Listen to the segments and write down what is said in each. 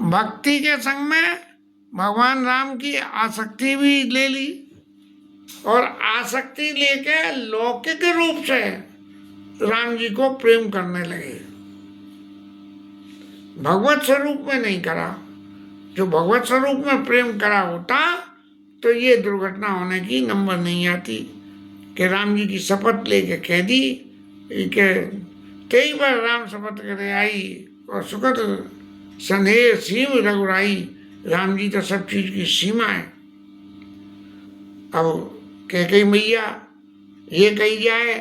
भक्ति के संग में भगवान राम की आसक्ति भी ले ली और आसक्ति लेके लौकिक रूप से राम जी को प्रेम करने लगे, भगवत स्वरूप में नहीं करा। जो भगवत स्वरूप में प्रेम करा होता तो ये दुर्घटना होने की नंबर नहीं आती कि राम जी की शपथ लेके कह दी कि कई बार राम शपथ करे आई और सुखद संदेह सीम रघुराई। राम जी तो सब चीज की सीमा है। अब कई मैया ये कही जाए,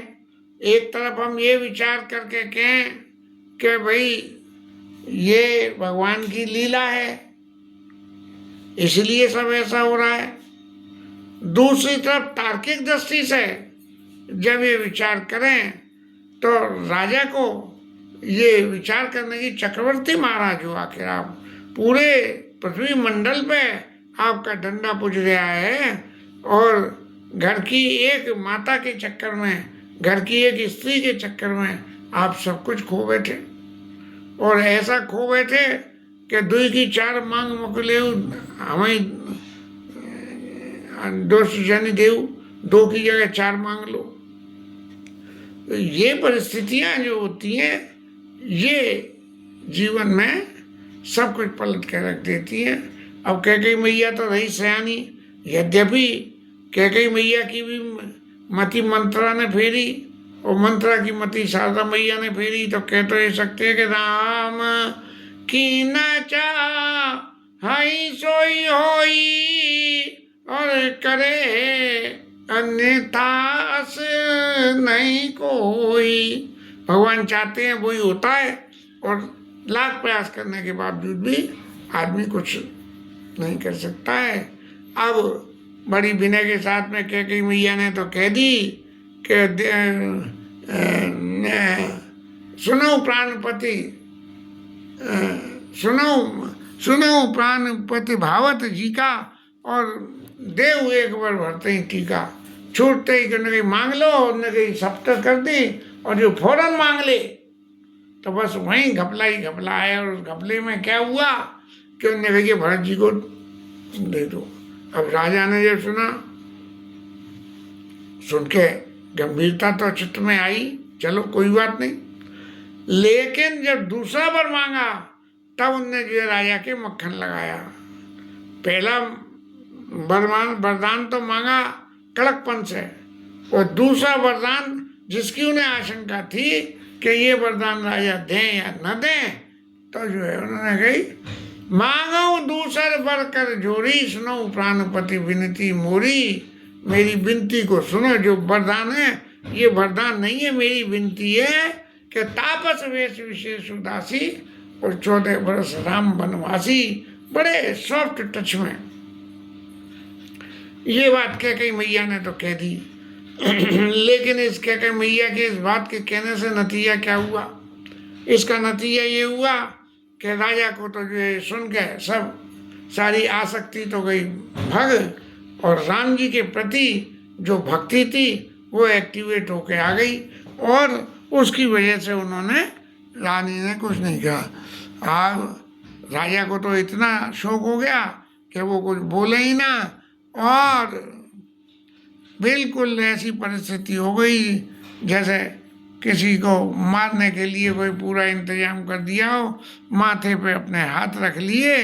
एक तरफ हम ये विचार करके कहें कि भाई ये भगवान की लीला है इसलिए सब ऐसा हो रहा है, दूसरी तरफ तार्किक दृष्टि से जब ये विचार करें तो राजा को ये विचार करने की, चक्रवर्ती महाराज हो आखिर आप, पूरे पृथ्वी मंडल पे आपका डंडा पुज गया है और घर की एक माता के चक्कर में, घर की एक स्त्री के चक्कर में आप सब कुछ खो बैठे और ऐसा खो बैठे कि दुई की चार मांग मोकले हमें दोष जन देव, दो की जगह चार मांग लो। तो ये परिस्थितियां जो होती हैं ये जीवन में सब कुछ पलट के रख देती हैं। अब कैकेयी मैया तो रही सयानी, यद्यपि कैकेयी मैया की भी मति मंत्रा ने फेरी और मंत्रा की मति शारदा मैया ने फेरी। तो कह तो ये सकते हैं कि राम की न चाहि सोई होई और करे अन्यथा अस नहीं कोई। भगवान चाहते हैं वही होता है और लाख प्रयास करने के बावजूद भी आदमी कुछ नहीं कर सकता है। अब बड़ी विनय के साथ में कैकेयी मैया ने तो कह दी कि सुनो प्राणपति, सुनो प्राणपति भावत जी का और देव एक बार भरते ही टीका। छूटते ही न कहीं मांग लो न कहीं सप्त कर दी और जो फौरन मांग ले तो बस वहीं घपला ही घपला है। और उस घपले में क्या हुआ कि उन्होंने कहा भरत जी को दे दो। अब राजा ने जब सुना, सुन के गंभीरता तो चित्त में आई, चलो कोई बात नहीं, लेकिन जब दूसरा बार मांगा तब उनने जो राजा के मक्खन लगाया। पहला वरदान तो मांगा कड़कपन से और दूसरा वरदान जिसकी उन्हें आशंका थी कि ये वरदान राजा दें या न दें, तो जो है उन्होंने कही मांगो दूसर बर कर जोरी, सुनो प्राणपति विनती मोरी। मेरी विनती को सुनो, जो वरदान है ये वरदान नहीं है, मेरी विनती है कि तापस वेश विशेष उदासी और 14 वर्ष राम वनवासी। बड़े सॉफ्ट टच में ये बात कैकेयी मैया ने तो कह दी। लेकिन इस कैकेयी मैया के इस बात के कहने से नतीजा क्या हुआ? इसका नतीजा ये हुआ कि राजा को तो जो है सुन के सब सारी आसक्ति तो गई भग और राम जी के प्रति जो भक्ति थी वो एक्टिवेट होके आ गई और उसकी वजह से उन्होंने, रानी ने कुछ नहीं कहा। अब राजा को तो इतना शौक हो गया कि वो कुछ बोले ही ना और बिल्कुल ऐसी परिस्थिति हो गई जैसे किसी को मारने के लिए कोई पूरा इंतजाम कर दिया हो, माथे पे अपने हाथ रख लिए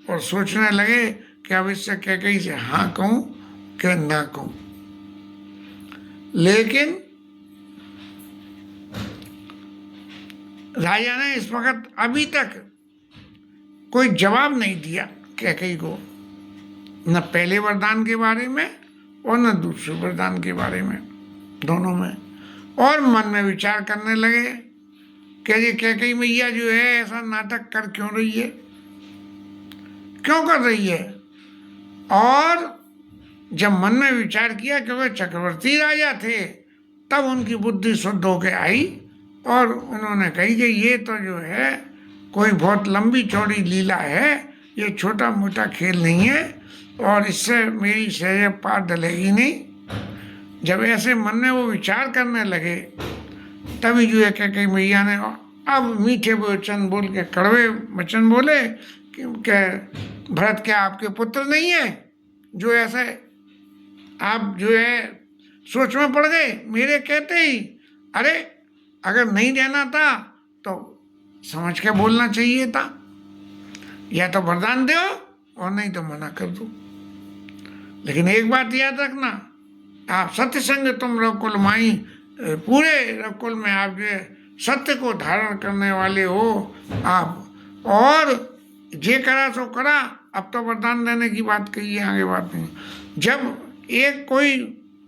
और सोचने लगे कि अब इससे कैकेयी से हाँ कहूँ कि ना कहूँ। लेकिन राजा ने इस वक्त अभी तक कोई जवाब नहीं दिया कैकेयी को, न पहले वरदान के बारे में और न दूसरे वरदान के बारे में, दोनों में। और मन में विचार करने लगे कि ये कैकेयी मैया जो है ऐसा नाटक कर क्यों रही है, क्यों कर रही है। और जब मन में विचार किया कि वे चक्रवर्ती राजा थे तब उनकी बुद्धि शुद्ध होकर आई और उन्होंने कही कि ये तो जो है कोई बहुत लंबी चौड़ी लीला है, ये छोटा मोटा खेल नहीं है और इससे मेरी सहज पार डलेगी नहीं। जब ऐसे मन में वो विचार करने लगे तभी जो है कैकेयी मैया ने अब मीठे वचन बोल के, कड़वे वचन बोले कि भरत क्या आपके पुत्र नहीं है जो ऐसे आप जो है सोच में पड़ गए मेरे कहते ही? अरे अगर नहीं देना था तो समझ के बोलना चाहिए था, या तो वरदान दो और नहीं तो मना कर दो। लेकिन एक बात याद रखना, आप सत्य संग तुम रघुकुल माई, पूरे रघुकुल में आप जो है सत्य को धारण करने वाले हो आप। और जे करा सो करा, अब तो वरदान देने की बात कही है, आगे बात नहीं। जब एक कोई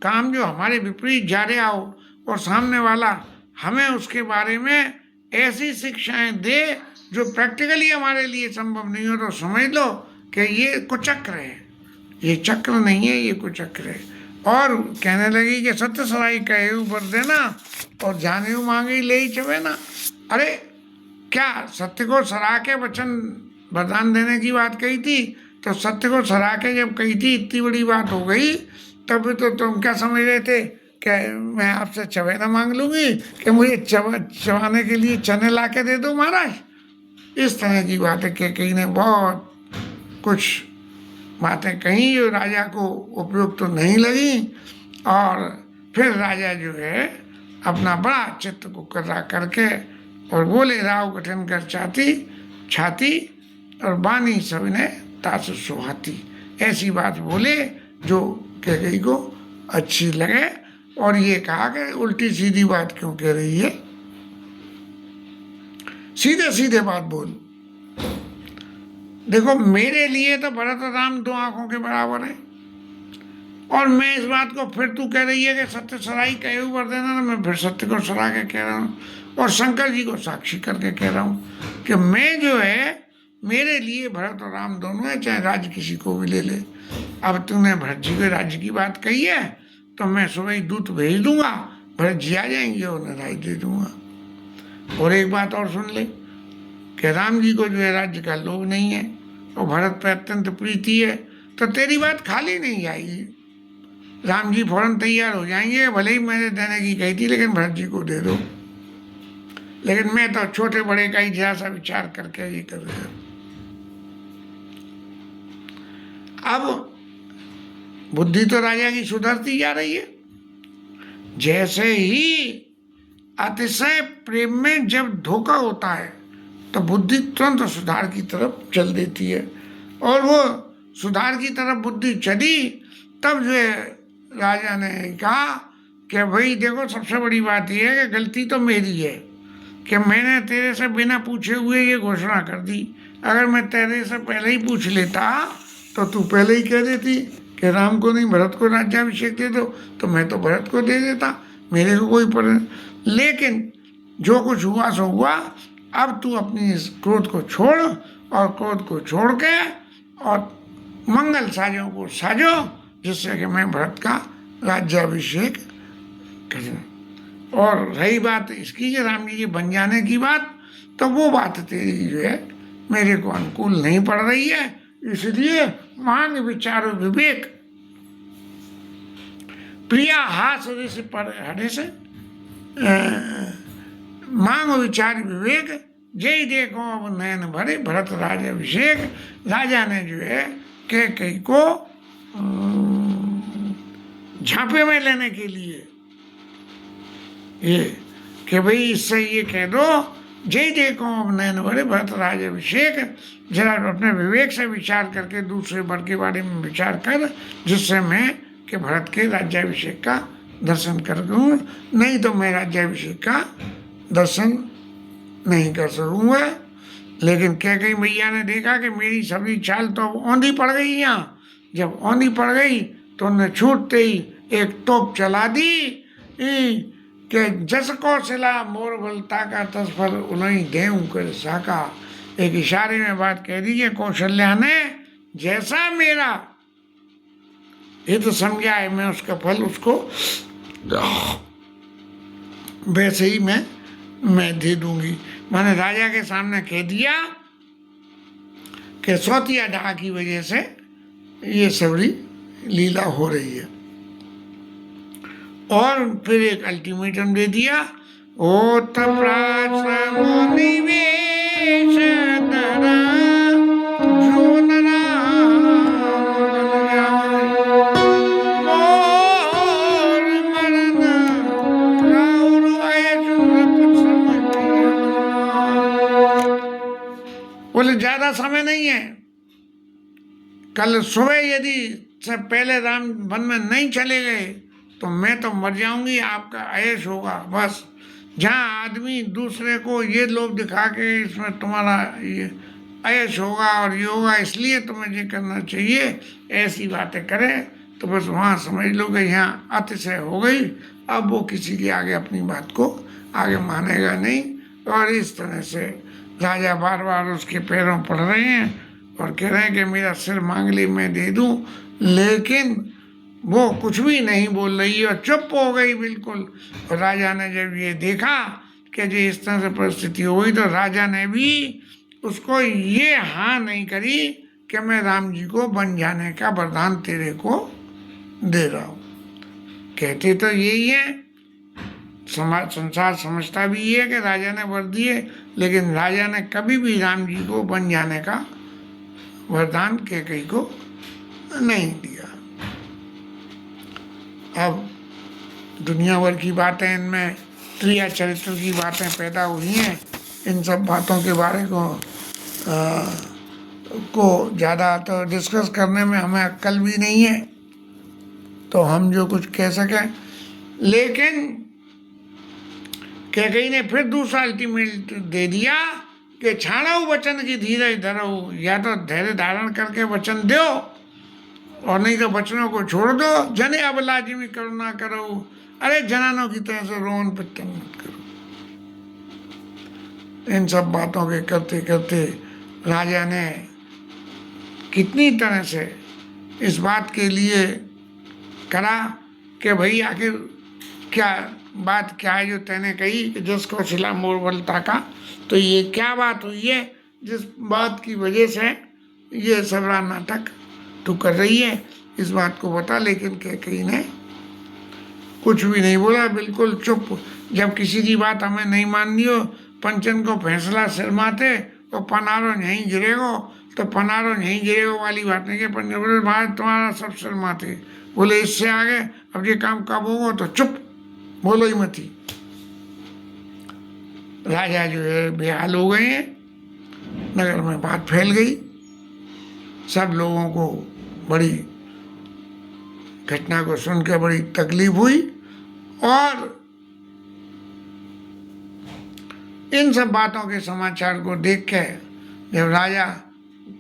काम जो हमारे विपरीत जा रहा हो और सामने वाला हमें उसके बारे में ऐसी शिक्षाएं दे जो प्रैक्टिकली हमारे लिए संभव नहीं हो, तो समझ लो कि ये कुचक्र है, ये चक्र नहीं है, ये कुचक्र है। और कहने लगी कि सत्य सराई कहे ऊपर देना और जाने मांगे ले ही चवे ना। अरे क्या सत्य को सरा के वचन वरदान देने की बात कही थी, तो सत्य को सरा के जब कही थी इतनी बड़ी बात हो गई, तब तो तुम क्या समझ रहे थे कि मैं आपसे चवेना मांग लूँगी कि मुझे चबाने के लिए चने ला के दे दो महाराज? इस तरह की बातें कही ने बहुत कुछ बातें कही जो राजा को उपयुक्त तो नहीं लगी। और फिर राजा जो है अपना बड़ा चित्त को कर्रा करके और बोले, राव कठिन कर छाती और बानी सब ने तास सुहाती। ऐसी बात बोले जो कैकेयी को अच्छी लगे, और ये कहा कि उल्टी सीधी बात क्यों कह रही है, सीधे सीधे बात बोल। देखो मेरे लिए तो भरत और राम दो आंखों के बराबर है, और मैं इस बात को फिर तू कह रही है कि सत्य सराई कहे ऊपर देना, ना मैं फिर सत्य को सरा के कह रहा हूँ और शंकर जी को साक्षी करके कह रहा हूँ कि मैं जो है मेरे लिए भरत और राम दोनों है, चाहे राज्य किसी को भी ले ले। अब तूने भरत जी के राज्य की बात कही है तो मैं सुबह ही दूत भेज दूंगा, भरत जी आ जाएंगे और उन्हें राज्य दे दूंगा। और एक बात और सुन ले कि राम जी को जो है राज्य का लोभ नहीं है और भरत पे अत्यंत प्रीति है, तो तेरी बात खाली नहीं आएगी। राम जी फौरन तैयार हो जाएंगे, भले ही मैंने देने की कही थी लेकिन भरत जी को दे दो। लेकिन मैं तो छोटे बड़े का ही जरा सा विचार करके ये कर रहा हूँ। अब बुद्धि तो राजा की सुधरती जा रही है। जैसे ही अतिशय प्रेम में जब धोखा होता है तो बुद्धि तुरंत सुधार की तरफ चल देती है, और वो सुधार की तरफ बुद्धि चली तब जो है राजा ने कहा कि भाई देखो सबसे बड़ी बात यह है कि गलती तो मेरी है कि मैंने तेरे से बिना पूछे हुए ये घोषणा कर दी। अगर मैं तेरे से पहले ही पूछ लेता तो तू पहले ही कह देती कि राम को नहीं भरत को राज्याभिषेक दे दो, तो मैं तो भरत को दे देता, मेरे को कोई पर। लेकिन जो कुछ हुआ सो हुआ, अब तू अपनी इस क्रोध को छोड़ और क्रोध को छोड़ के और मंगल साजों को साजो जिससे कि मैं भरत का राज्याभिषेक करूं। और रही बात इसकी कि राम जी के बन जाने की बात, तो वो बात तेरी जो है मेरे को अनुकूल नहीं पड़ रही है, इसलिए मांग विचार विवेक प्रिया हास ऋषि पर हटे से मांग विचार विवेक जय देखो अब नयन भरे भरत राज्याभिषेक। राजा ने जो है कैकेयी को झांपे में लेने के लिए ये कि भाई इससे ये कह दो जय देखो अब नयन भरे भरत राज्याभिषेक। जरा अपने विवेक से विचार करके दूसरे वर के बारे में विचार कर, जिससे मैं कि भरत के राज्याभिषेक का दर्शन कर दूँ, नहीं तो मैं राज्याभिषेक का दर्शन नहीं कर सकूँगा। लेकिन कैकेयी मैया ने देखा कि मेरी सभी चाल तो औंधी पड़ गई यहाँ। जब औंधी पड़ गई तो उन्हें छूटते ही एक तोप चला दी कि जस कौशला मोर बलता का तस्फल उन्हीं देव कर साका। एक इशारे में बात कह दी कि कौशल्या ने जैसा मेरा हित समझा है मैं उसका फल उसको वैसे ही मैं दे दूंगी। मैंने राजा के सामने कह दिया कि सौतिया डा की वजह से ये सबरी लीला हो रही है, और फिर एक अल्टीमेटम दे दिया, ओ तपराच मुनिवेश धरा बोले ज्यादा समय नहीं है, कल सुबह यदि से पहले राम वन में नहीं चले गए तो मैं तो मर जाऊंगी, आपका ऐश होगा बस। जहाँ आदमी दूसरे को ये लोभ दिखा के इसमें तुम्हारा ये ऐश होगा और ये होगा इसलिए तुम्हें ये करना चाहिए, ऐसी बातें करे तो बस वहाँ समझ लो कि यहाँ अतिशय हो गई। अब वो किसी के आगे अपनी बात को आगे मानेगा नहीं। और इस तरह से राजा बार बार उसके पैरों पड़ रहे हैं और कह रहे हैं कि मेरा सिर मांग ली मैं दे दूं, लेकिन वो कुछ भी नहीं बोल रही और चुप हो गई बिल्कुल। और राजा ने जब ये देखा कि जो इस तरह से परिस्थिति हो गई तो राजा ने भी उसको ये हाँ नहीं करी कि मैं राम जी को बन जाने का वरदान तेरे को दे रहा हूँ। कहते तो यही है, समाज संसार समझता भी ये है कि राजा ने वर दिए, लेकिन राजा ने कभी भी राम जी को बन जाने का वरदान कैकेयी को नहीं दिया। अब दुनिया भर की बातें, इनमें त्रिया चरित्र की बातें पैदा हुई हैं। इन सब बातों के बारे को ज़्यादा तो डिस्कस करने में हमें अक्ल भी नहीं है, तो हम जो कुछ कह सकें। लेकिन कैकेयी ने फिर दूसरा अल्टीमेट दे दिया कि छाड़ो वचन की धीरज धरो, या तो धैर्य धारण करके वचन दो और नहीं तो वचनों को छोड़ दो। जने अब लाजिमी करुणा करो, अरे जनानों की तरह से रोन पिटन मत करो। इन सब बातों के करते करते राजा ने कितनी तरह से इस बात के लिए करा कि भाई आखिर क्या बात क्या है जो तैने कही कि जिसको सिला मोर बलता का, तो ये क्या बात हुई है जिस बात की वजह से ये सबरा नाटक तू कर रही है, इस बात को बता। लेकिन कैकेयी ने कुछ भी नहीं बोला, बिल्कुल चुप। जब किसी की बात हमें नहीं माननी हो, पंचन को फैसला सिर माथे तो पनारो यहीं गिरेगो, तो पनारो यहीं गिरेगो वाली बात नहीं कि पंचन बोले भाई तुम्हारा सब सिर माथे, बोले इससे आगे अब ये काम कब होगा, तो चुप, बोलो ही मती। राजा जो है बेहाल हो गए हैं, नगर में बात फैल गई, सब लोगों को बड़ी घटना को सुनकर बड़ी तकलीफ हुई। और इन सब बातों के समाचार को देख के जब राजा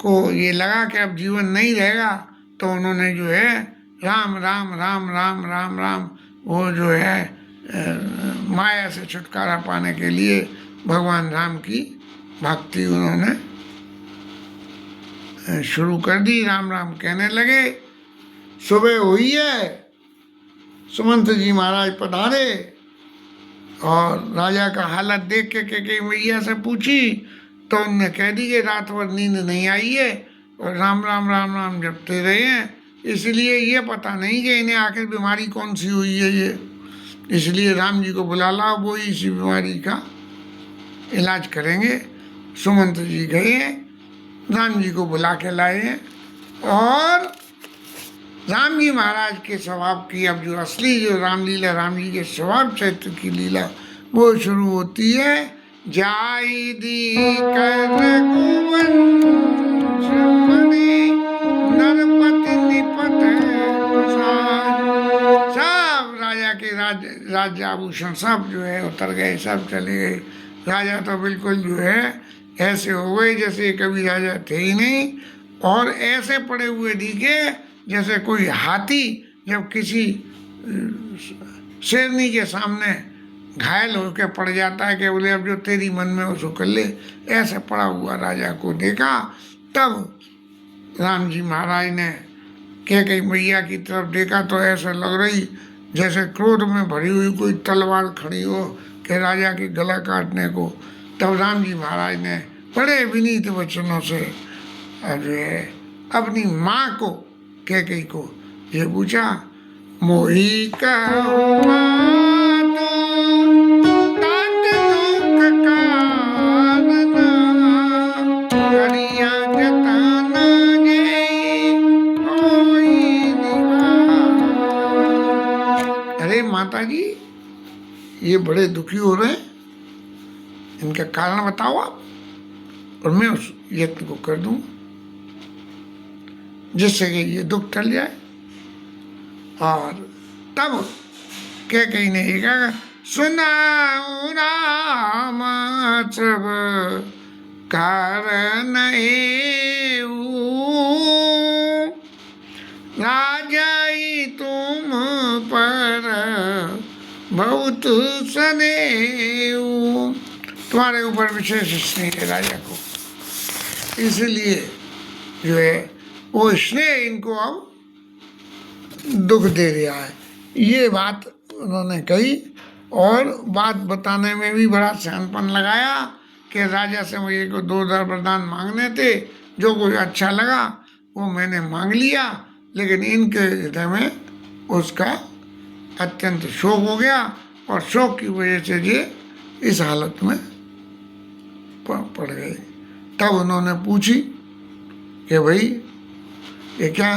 को ये लगा कि अब जीवन नहीं रहेगा, तो उन्होंने जो है राम राम राम राम राम राम वो जो है माया से छुटकारा पाने के लिए भगवान राम की भक्ति उन्होंने शुरू कर दी। राम राम कहने लगे। सुबह हुई है, सुमंत जी महाराज पधारे और राजा का हालत देख के कैकेयी मैया से पूछी तो उनने कह दी कि रात भर नींद नहीं आई है और राम राम राम राम जपते रहे हैं, इसलिए ये पता नहीं कि इन्हें आखिर बीमारी कौन सी हुई है ये, इसलिए राम जी को बुला लाओ, वो इसी बीमारी का इलाज करेंगे। सुमंत जी गए, राम जी को बुला के लाए और राम जी महाराज के स्वभाव की अब जो असली जो रामलीला, राम जी के स्वभाव चरित्र की लीला वो शुरू होती है। जाई दी कर गोवंश मणि, नरपति निपट प्रसाद। सब राजा के राज्य आभूषण सब जो है उतर गए, सब चले गए। राजा तो बिल्कुल जो है ऐसे हो गए जैसे कभी राजा थे ही नहीं, और ऐसे पड़े हुए दिखे जैसे कोई हाथी जब किसी शेरनी के सामने घायल होकर पड़ जाता है कि बोले अब जो तेरी मन में उसको कर ले, ऐसे पड़ा हुआ राजा को देखा। तब राम जी महाराज ने कैकेयी मैया की तरफ देखा तो ऐसा लग रही जैसे क्रोध में भरी हुई कोई तलवार खड़ी हो कि राजा के गला काटने को। तब राम जी महाराज ने बड़े विनीत वचनों से जो है अपनी माँ को कैकेयी को ये पूछा, मोही का माता जी ये बड़े दुखी हो रहे हैं, इनका कारण बताओ आप। और मैं उस यत्न को कर दूंगा जिससे कि ये दुख टल जाए। और तब कैकेयी ने ये कहा, सुनाऊं राम सब कारण एऊ, राजाई तुम पर बहुत स्नेह, तुम्हारे ऊपर विशेष स्नेह है राजा को, इसलिए जो है वो स्नेह इनको अब दुख दे रहा है। ये बात उन्होंने कही और बात बताने में भी बड़ा सियानपन लगाया कि राजा से मुझे को 2000 वरदान मांगने थे, जो कुछ अच्छा लगा वो मैंने मांग लिया, लेकिन इनके हृदय में उसका अत्यंत शोक हो गया और शोक की वजह से ये इस हालत में पड़ गए। तब उन्होंने पूछी कि भाई ये क्या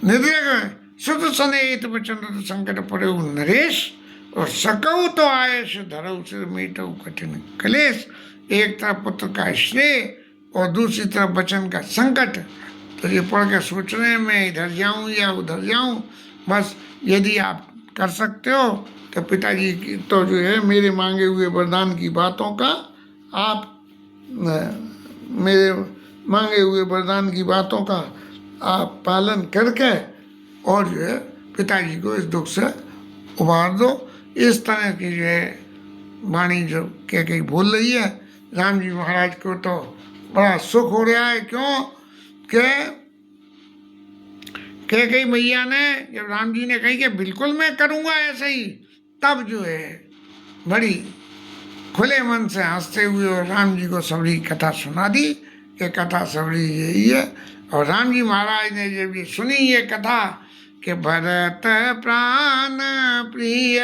निद्रा गए, सुत सनेत वचन संकट पड़े नरेश, और सकऊ तो आयस धरऊ सिर मीटऊ कठिन कलेश। एक तरफ पुत्र का स्नेह और दूसरी तरफ वचन का संकट। तो ये पढ़ के सोच रहे हैं मैं इधर जाऊं या उधर जाऊं। बस यदि आप कर सकते हो तो पिताजी की तो जो है मेरे मांगे हुए वरदान की बातों का आप मेरे मांगे हुए वरदान की बातों का आप पालन करके और जो है पिताजी को इस दुख से उबार दो। इस तरह की जो है वाणी जो कैकेयी बोल रही है, राम जी महाराज को तो बड़ा सुख हो रहा है। क्यों कि कैकेयी मैया ने जब राम जी ने कही कि बिल्कुल मैं करूँगा ऐसे ही, तब जो है बड़ी खुले मन से हंसते हुए और राम जी को सबरी कथा सुना दी कि कथा सबरी यही है। और राम जी महाराज ने जब ये सुनी ये कथा कि भरत प्राण प्रिय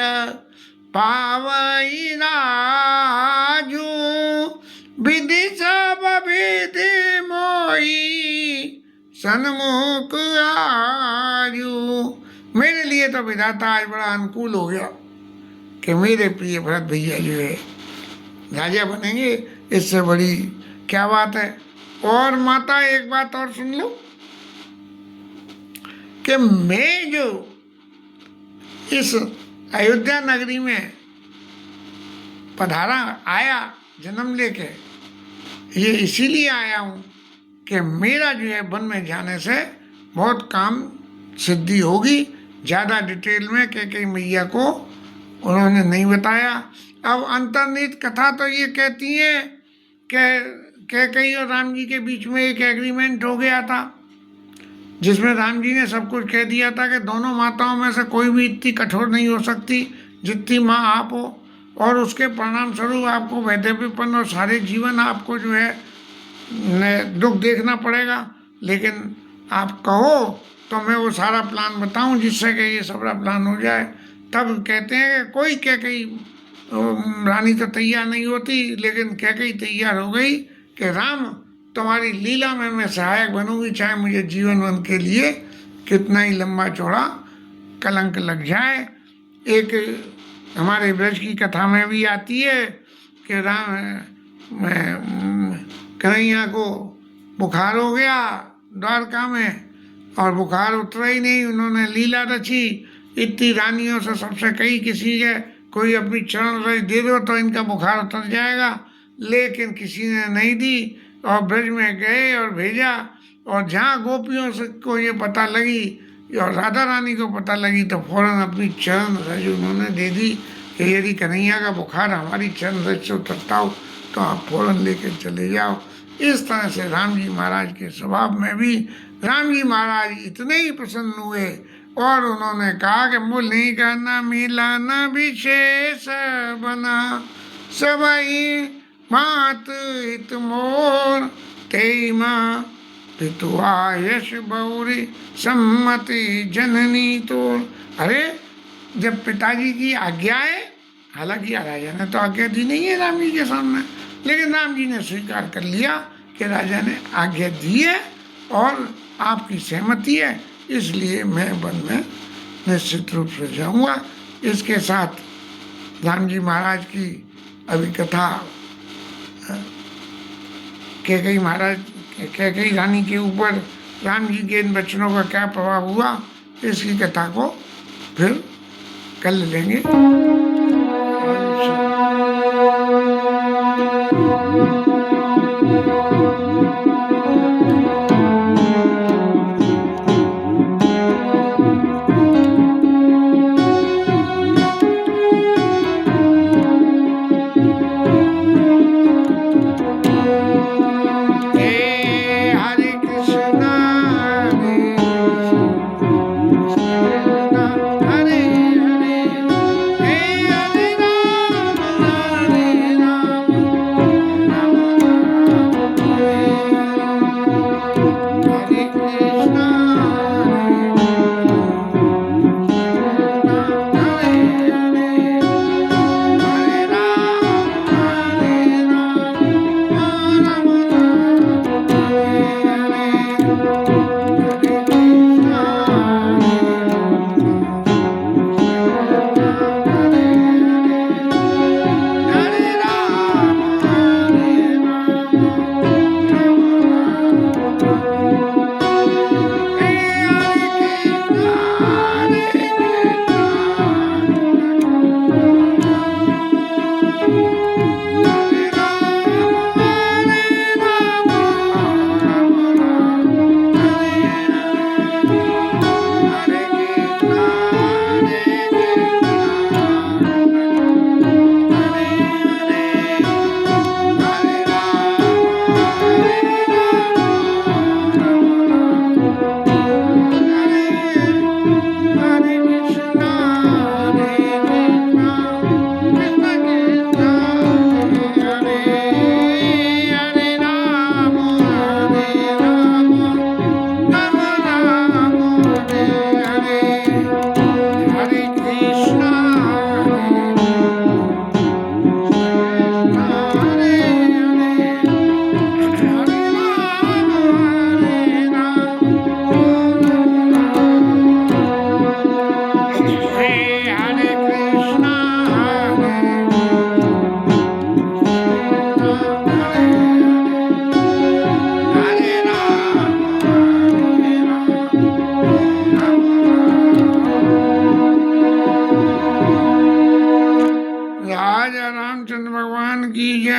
पावई राजू, विधि सब विधि मोई सन्मुख आजू। मेरे लिए तो विधाता आज बड़ा अनुकूल हो गया कि मेरे प्रिय भरत भैया जो है राजा बनेंगे, इससे बड़ी क्या बात है। और माता एक बात और सुन लो कि मैं जो इस अयोध्या नगरी में पधारा आया जन्म लेके, ये इसीलिए आया हूँ कि मेरा जो है वन में जाने से बहुत काम सिद्धि होगी। ज़्यादा डिटेल में कैकेयी मैया को उन्होंने नहीं बताया। अब अंतर्निहित कथा तो ये कहती है कि कैकेयी और राम जी के बीच में एक एग्रीमेंट हो गया था जिसमें राम जी ने सब कुछ कह दिया था कि दोनों माताओं में से कोई भी इतनी कठोर नहीं हो सकती जितनी माँ आप हो, और उसके परिणाम स्वरूप आपको वैधव्यपन और सारे जीवन आपको जो है दुख देखना पड़ेगा। लेकिन आप कहो तो मैं वो सारा प्लान बताऊं जिससे कि ये सारा प्लान हो जाए। तब कहते हैं कि कोई कैकेयी रानी तो तैयार नहीं होती, लेकिन कैकेयी तैयार हो गई कि राम तुम्हारी लीला में मैं सहायक बनूंगी, चाहे मुझे जीवन वन के लिए कितना ही लंबा चौड़ा कलंक लग जाए। एक हमारे ब्रज की कथा में भी आती है कि राम कन्हैया को बुखार हो गया द्वारका में, और बुखार उतरा ही नहीं। उन्होंने लीला रची, इतनी रानियों से सबसे कही किसी के कोई अपनी चरण रज दे दो तो इनका बुखार उतर जाएगा, लेकिन किसी ने नहीं दी। और ब्रज में गए और भेजा, और जहाँ गोपियों से को ये पता लगी और राधा रानी को पता लगी तो फौरन अपनी चरण रज उन्होंने दे दी कि यदि कन्हैया का बुखार हमारी चरण रज से उतरता हो तो आप फौरन लेकर चले जाओ। इस तरह से राम जी महाराज के स्वभाव में भी राम जी महाराज इतने ही प्रसन्न हुए और उन्होंने कहा कि मुनि कहना मिलाना विशेष बना, सबई मात हित मोर तेई माँ पितुआ यश बौरी सम्मति जननी तोर। अरे जब पिताजी की आज्ञा है, हालांकि राजा ने तो आज्ञा दी नहीं है राम जी के सामने, लेकिन राम जी ने स्वीकार कर लिया कि राजा ने आज्ञा दी है और आपकी सहमति है, इसलिए मैं वन में निश्चित रूप से जाऊंगा। इसके साथ राम जी महाराज की अभी कथा कैकेयी महाराज, कैकेयी रानी के ऊपर राम जी के इन वचनों का क्या प्रभाव हुआ, इसकी कथा को फिर कल लेंगे।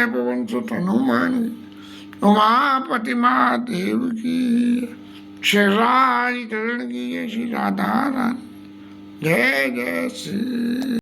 पवन सुत हनुमान, उमापति महादेव की, श्री चरण की, श्री राधा रानी, जय जय श्री।